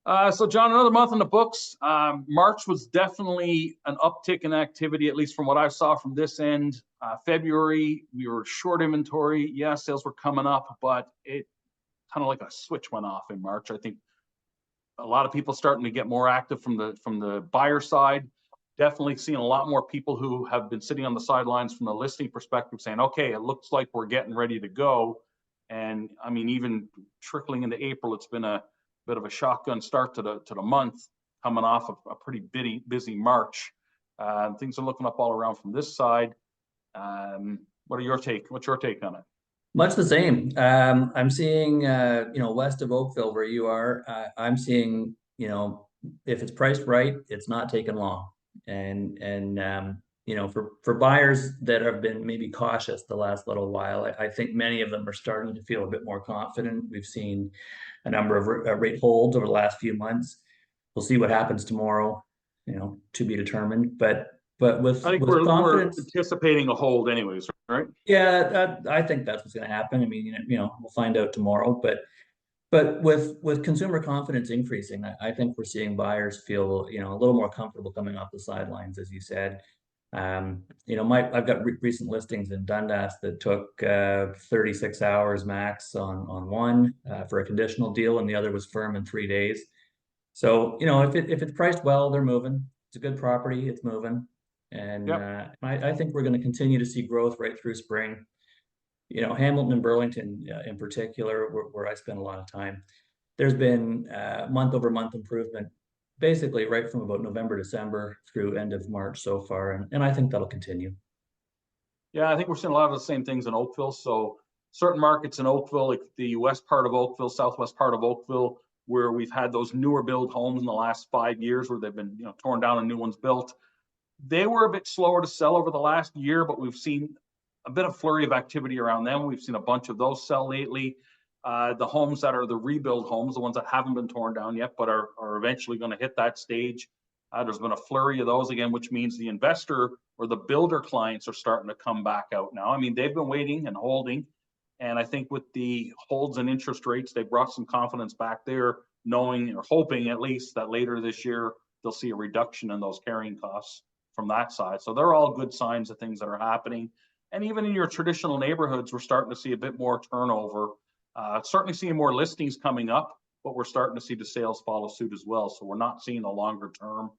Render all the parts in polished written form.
So John, another month in the books. March was definitely an uptick in activity, at least from what I saw from this end. February, we were short inventory. Yeah, sales were coming up, but it kind of like a switch went off in March. I think a lot of people starting to get more active from the buyer side. Definitely seeing a lot more people who have been sitting on the sidelines from the listing perspective saying, okay, it looks like we're getting ready to go. And I mean, even trickling into April, it's been a bit of a shotgun start to the month, coming off of a pretty busy March. Things are looking up all around from this side. What's your take on it? Much the same. I'm seeing, west of Oakville where you are, I'm seeing, if it's priced right, it's not taking long. And for buyers that have been maybe cautious the last little while, I think many of them are starting to feel a bit more confident. We've seen a number of rate holds over the last few months. We'll see what happens tomorrow, to be determined. But I think with we're confidence. anticipating a hold anyways, right? Yeah, I think that's what's going to happen. I mean, we'll find out tomorrow. But with consumer confidence increasing, I think we're seeing buyers feel a little more comfortable coming off the sidelines, as you said. I've got recent listings in Dundas that took 36 hours max on one for a conditional deal, and the other was firm in 3 days. So if it's priced well, they're moving. It's a good property, it's moving. And Yep. I think we're going to continue to see growth right through spring. Hamilton and Burlington in particular, where I spend a lot of time, there's been month over month improvement, basically right from about November, December through end of March so far. And I think that'll continue. Yeah, I think we're seeing a lot of the same things in Oakville. So certain markets in Oakville, like the west part of Oakville, southwest part of Oakville, where we've had those newer build homes in the last 5 years where they've been torn down and new ones built. They were a bit slower to sell over the last year, but we've seen a bit of flurry of activity around them. We've seen a bunch of those sell lately. The homes that are the rebuild homes, the ones that haven't been torn down yet, but are eventually going to hit that stage. There's been a flurry of those again, which means the investor or the builder clients are starting to come back out now. I mean, they've been waiting and holding. And I think with the holds and interest rates, they brought some confidence back there, knowing or hoping at least that later this year, they'll see a reduction in those carrying costs from that side. So they're all good signs of things that are happening. And even in your traditional neighborhoods, we're starting to see a bit more turnover. Certainly seeing more listings coming up, but we're starting to see the sales follow suit as well. So we're not seeing the longer term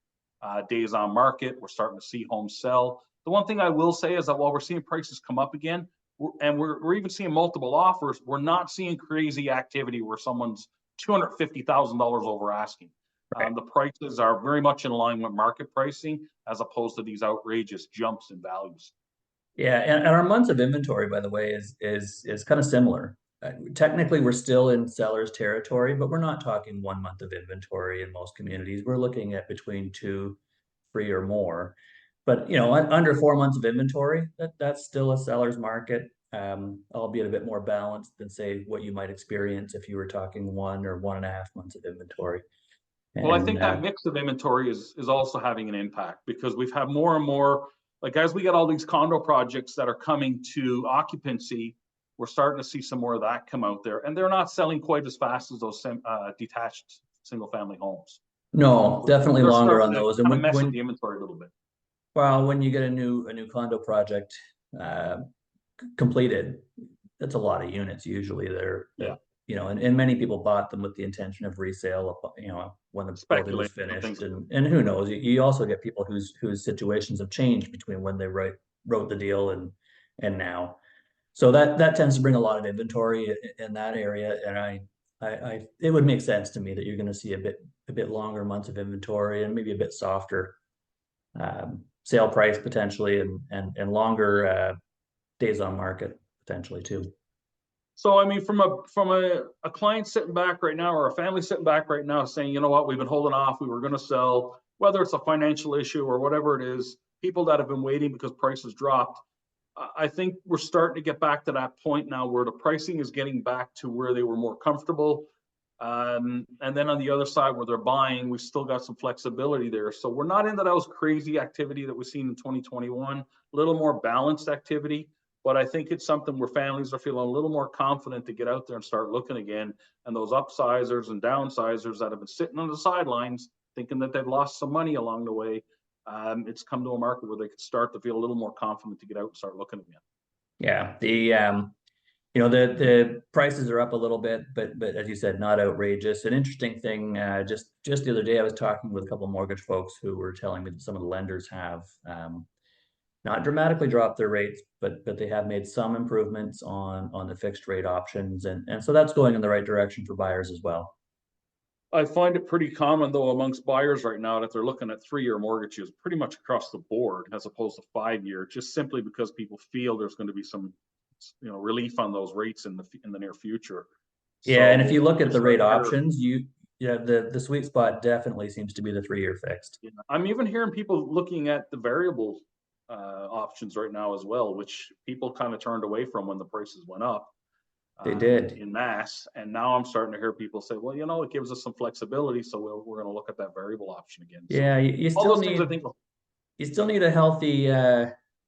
days on market. We're starting to see homes sell. The one thing I will say is that while we're seeing prices come up again, we're even seeing multiple offers, we're not seeing crazy activity where someone's $250,000 over asking. Right. The prices are very much in line with market pricing as opposed to these outrageous jumps in values. Yeah, and our months of inventory, by the way, is kind of similar. Technically, we're still in seller's territory, but we're not talking 1 month of inventory in most communities. We're looking at between 2, 3, or more. But under 4 months of inventory, that's still a seller's market, albeit a bit more balanced than say what you might experience if you were talking 1 or 1.5 months of inventory. Well, I And think that mix of inventory is also having an impact because we've had more and more, like as we get all these condo projects that are coming to occupancy, we're starting to see some more of that come out there. And they're not selling quite as fast as those detached single family homes. no, definitely They're longer on starting to those. And kind of mess with when the inventory a little bit. well, when you get a new condo project uh, completed, that's a lot of units usually there. Yeah. And many people bought them with the intention of resale, when the building was Speculating and finished. things. And who knows? You also get people whose situations have changed between when they wrote the deal and now. So that tends to bring a lot of inventory in that area. And it would make sense to me that you're going to see a bit longer months of inventory and maybe a bit softer sale price potentially, and longer days on market potentially too. So, I mean, from a client sitting back right now or a family sitting back right now saying, you know what, we've been holding off, we were going to sell, whether it's a financial issue or whatever it is, people that have been waiting because prices dropped, I think we're starting to get back to that point now where the pricing is getting back to where they were more comfortable. And then on the other side where they're buying, we still got some flexibility there. So we're not into those crazy activity that we've seen in 2021, a little more balanced activity. But I think it's something where families are feeling a little more confident to get out there and start looking again. And those upsizers and downsizers that have been sitting on the sidelines, thinking that they've lost some money along the way, it's come to a market where they could start to feel a little more confident to get out and start looking again. Yeah, the prices are up a little bit, but as you said, not outrageous. An interesting thing, just the other day, I was talking with a couple of mortgage folks who were telling me that some of the lenders have not dramatically dropped their rates, but they have made some improvements on the fixed rate options, and so that's going in the right direction for buyers as well. I find it pretty common though amongst buyers right now that they're looking at 3-year mortgages pretty much across the board as opposed to 5-year, just simply because people feel there's going to be some, relief on those rates in the near future. Yeah, and if So you look at you're the rate starting to hear, options, the sweet spot definitely seems to be the 3-year fixed. I'm even hearing people looking at the variable options right now as well, which people kind of turned away from when the prices went up. They did. In mass, and now I'm starting to hear people say, well, it gives us some flexibility, so we're going to look at that variable option again. Yeah, So you all still those things, I think, need a healthy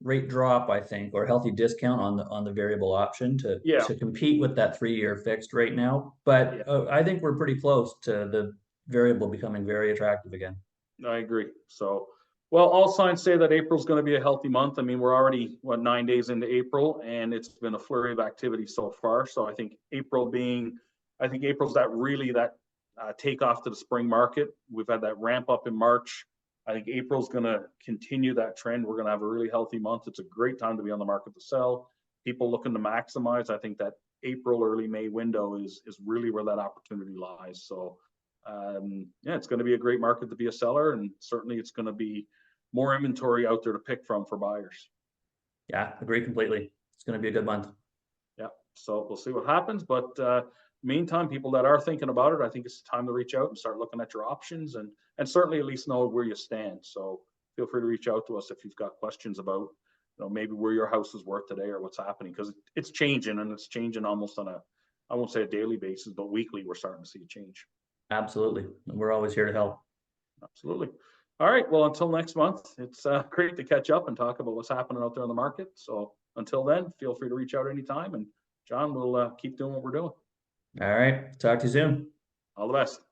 rate drop, I think, or a healthy discount on the variable option to yeah, compete with that 3-year fixed right now. But yeah, I think we're pretty close to the variable becoming very attractive again. I agree. So, well, all signs say that April's going to be a healthy month. I mean, we're already 9 days into April, and it's been a flurry of activity so far. So I think April's that takeoff to the spring market. We've had that ramp up in March. I think April's going to continue that trend. We're going to have a really healthy month. It's a great time to be on the market to sell. People looking to maximize. I think that April, early May window is really where that opportunity lies. So, it's going to be a great market to be a seller, and certainly it's going to be more inventory out there to pick from for buyers. Yeah, agree completely. It's going to be a good month. Yeah, so we'll see what happens. But meantime, people that are thinking about it, I think it's time to reach out and start looking at your options, and certainly at least know where you stand. So feel free to reach out to us if you've got questions about maybe where your house is worth today or what's happening, because it's changing, and it's changing almost on I won't say a daily basis, but weekly we're starting to see a change. Absolutely. We're always here to help. Absolutely. All right. Well, until next month, it's great to catch up and talk about what's happening out there in the market. So until then, feel free to reach out anytime. And John, we'll keep doing what we're doing. All right. Talk to you soon. All the best.